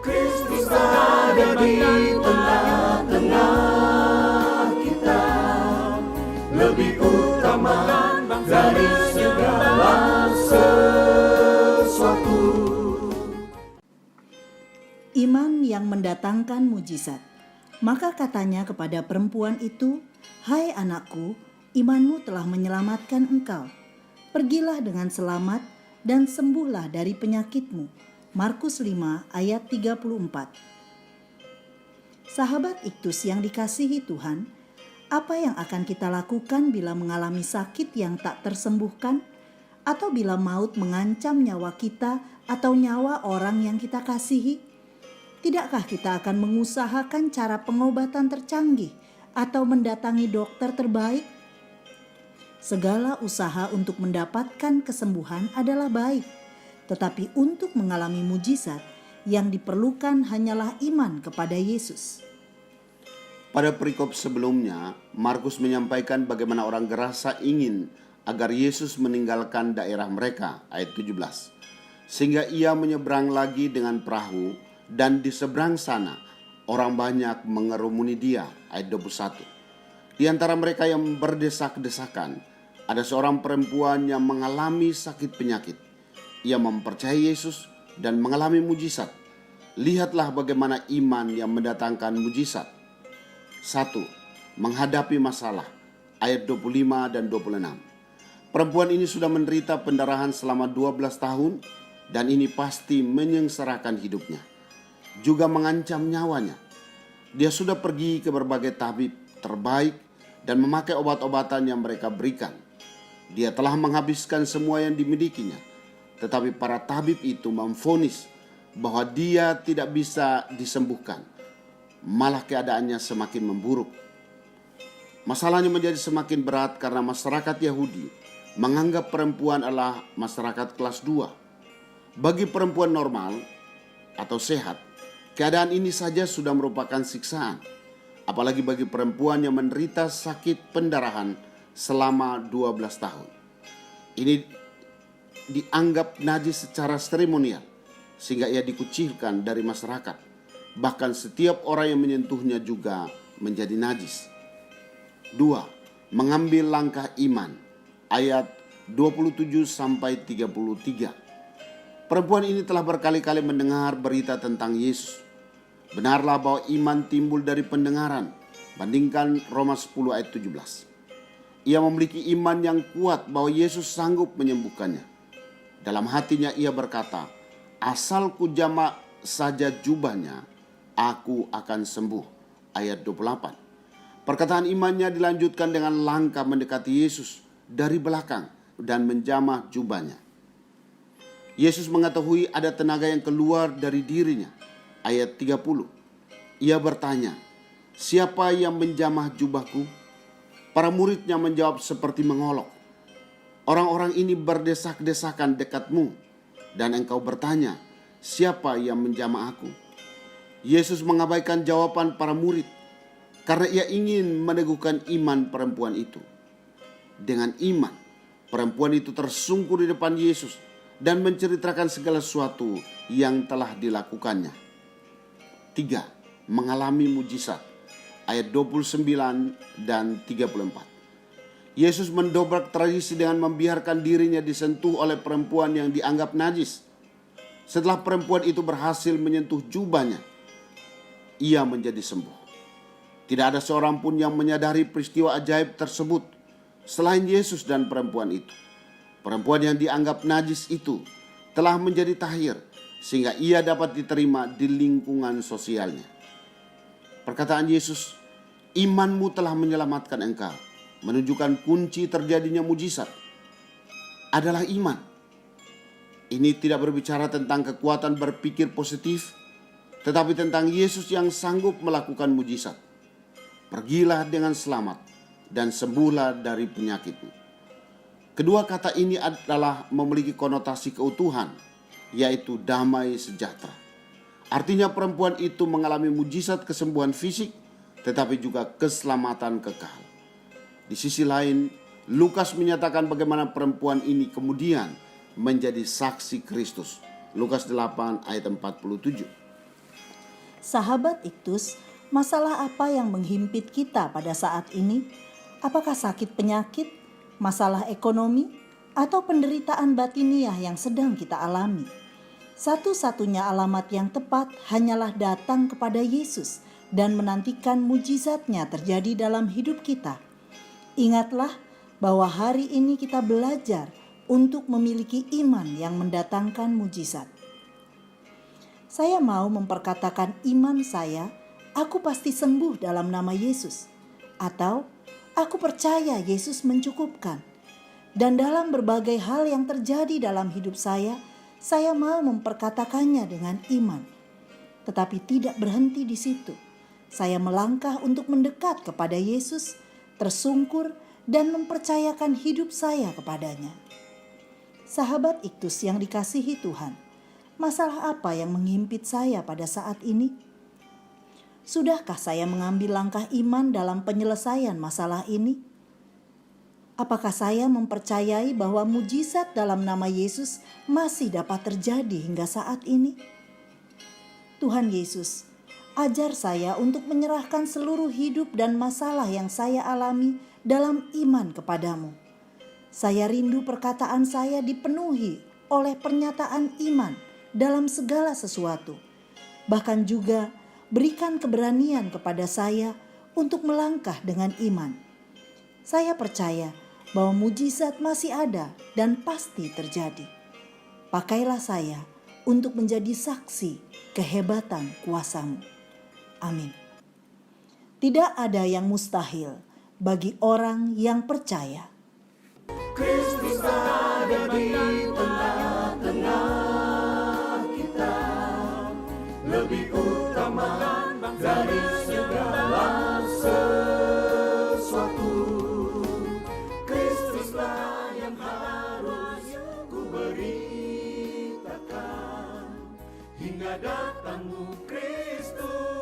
Kristus ada di tengah-tengah kita, lebih utama dari segala sesuatu. Iman yang mendatangkan mujizat. Maka katanya kepada perempuan itu, "Hai anakku, imanmu telah menyelamatkan engkau. Pergilah dengan selamat dan sembuhlah dari penyakitmu." Markus 5 ayat 34. Sahabat Iktus yang dikasihi Tuhan, apa yang akan kita lakukan bila mengalami sakit yang tak tersembuhkan, atau bila maut mengancam nyawa kita atau nyawa orang yang kita kasihi? Tidakkah kita akan mengusahakan cara pengobatan tercanggih atau mendatangi dokter terbaik? Segala usaha untuk mendapatkan kesembuhan adalah baik, tetapi untuk mengalami mujizat yang diperlukan hanyalah iman kepada Yesus. Pada perikop sebelumnya, Markus menyampaikan bagaimana orang Gerasa ingin agar Yesus meninggalkan daerah mereka, ayat 17. Sehingga ia menyeberang lagi dengan perahu, dan di seberang sana orang banyak mengerumuni dia, ayat 21. Di antara mereka yang berdesak-desakan, ada seorang perempuan yang mengalami sakit penyakit. Ia mempercayai Yesus dan mengalami mujizat. Lihatlah bagaimana iman yang mendatangkan mujizat. 1. Menghadapi masalah, ayat 25 dan 26. Perempuan ini sudah menderita pendarahan selama 12 tahun dan ini pasti menyengsarakan hidupnya, juga mengancam nyawanya. Dia sudah pergi ke berbagai tabib terbaik dan memakai obat-obatan yang mereka berikan. Dia telah menghabiskan semua yang dimilikinya, tetapi para tabib itu memvonis bahwa dia tidak bisa disembuhkan. Malah keadaannya semakin memburuk. Masalahnya menjadi semakin berat karena masyarakat Yahudi menganggap perempuan adalah masyarakat kelas 2. Bagi perempuan normal atau sehat, keadaan ini saja sudah merupakan siksaan, apalagi bagi perempuan yang menderita sakit pendarahan selama 12 tahun. Ini dianggap najis secara seremonial, sehingga ia dikucilkan dari masyarakat. Bahkan setiap orang yang menyentuhnya juga menjadi najis. 2. Mengambil langkah iman, ayat 27-33. Perempuan ini telah berkali-kali mendengar berita tentang Yesus. Benarlah bahwa iman timbul dari pendengaran. Bandingkan Roma 10 ayat 17. Ia memiliki iman yang kuat bahwa Yesus sanggup menyembuhkannya. Dalam hatinya ia berkata, "Asal ku jamak saja jubahnya, aku akan sembuh." Ayat 28. Perkataan imannya dilanjutkan dengan langkah mendekati Yesus dari belakang dan menjamah jubahnya. Yesus mengetahui ada tenaga yang keluar dari dirinya. Ayat 30. Ia bertanya, "Siapa yang menjamah jubahku?" Para muridnya menjawab seperti mengolok, "Orang-orang ini berdesak-desakan dekatmu, dan engkau bertanya, siapa yang menjamah aku?" Yesus mengabaikan jawaban para murid karena ia ingin meneguhkan iman perempuan itu. Dengan iman, perempuan itu tersungkur di depan Yesus dan menceritakan segala sesuatu yang telah dilakukannya. 3. Mengalami mujizat, ayat 29 dan 34. Yesus mendobrak tradisi dengan membiarkan dirinya disentuh oleh perempuan yang dianggap najis. Setelah perempuan itu berhasil menyentuh jubahnya, ia menjadi sembuh. Tidak ada seorang pun yang menyadari peristiwa ajaib tersebut selain Yesus dan perempuan itu. Perempuan yang dianggap najis itu telah menjadi tahir sehingga ia dapat diterima di lingkungan sosialnya. Perkataan Yesus, "Imanmu telah menyelamatkan engkau," menunjukkan kunci terjadinya mujizat adalah iman. Ini tidak berbicara tentang kekuatan berpikir positif, tetapi tentang Yesus yang sanggup melakukan mujizat. Pergilah dengan selamat dan sembuhlah dari penyakitmu. Kedua kata ini adalah memiliki konotasi keutuhan, yaitu damai sejahtera. Artinya perempuan itu mengalami mujizat kesembuhan fisik, tetapi juga keselamatan kekal. Di sisi lain, Lukas menyatakan bagaimana perempuan ini kemudian menjadi saksi Kristus. Lukas 8 ayat 47. Sahabat Iktus, masalah apa yang menghimpit kita pada saat ini? Apakah sakit penyakit, masalah ekonomi, atau penderitaan batiniah yang sedang kita alami? Satu-satunya alamat yang tepat hanyalah datang kepada Yesus dan menantikan mujizatnya terjadi dalam hidup kita. Ingatlah bahwa hari ini kita belajar untuk memiliki iman yang mendatangkan mujizat. Saya mau memperkatakan iman saya, aku pasti sembuh dalam nama Yesus. Atau, aku percaya Yesus mencukupkan. Dan dalam berbagai hal yang terjadi dalam hidup saya mau memperkatakannya dengan iman. Tetapi tidak berhenti di situ. Saya melangkah untuk mendekat kepada Yesus, tersungkur, dan mempercayakan hidup saya kepadanya. Sahabat Iktus yang dikasihi Tuhan, masalah apa yang menghimpit saya pada saat ini? Sudahkah saya mengambil langkah iman dalam penyelesaian masalah ini? Apakah saya mempercayai bahwa mujizat dalam nama Yesus masih dapat terjadi hingga saat ini? Tuhan Yesus, ajar saya untuk menyerahkan seluruh hidup dan masalah yang saya alami dalam iman kepadamu. Saya rindu perkataan saya dipenuhi oleh pernyataan iman dalam segala sesuatu. Bahkan juga berikan keberanian kepada saya untuk melangkah dengan iman. Saya percaya bahwa mujizat masih ada dan pasti terjadi. Pakailah saya untuk menjadi saksi kehebatan kuasa-Mu. Amin. Tidak ada yang mustahil bagi orang yang percaya. Kristus ada di tengah-tengah kita, lebih utama dari segala sesuatu. Kristuslah yang harus ku beritakan hingga datangmu Kristus.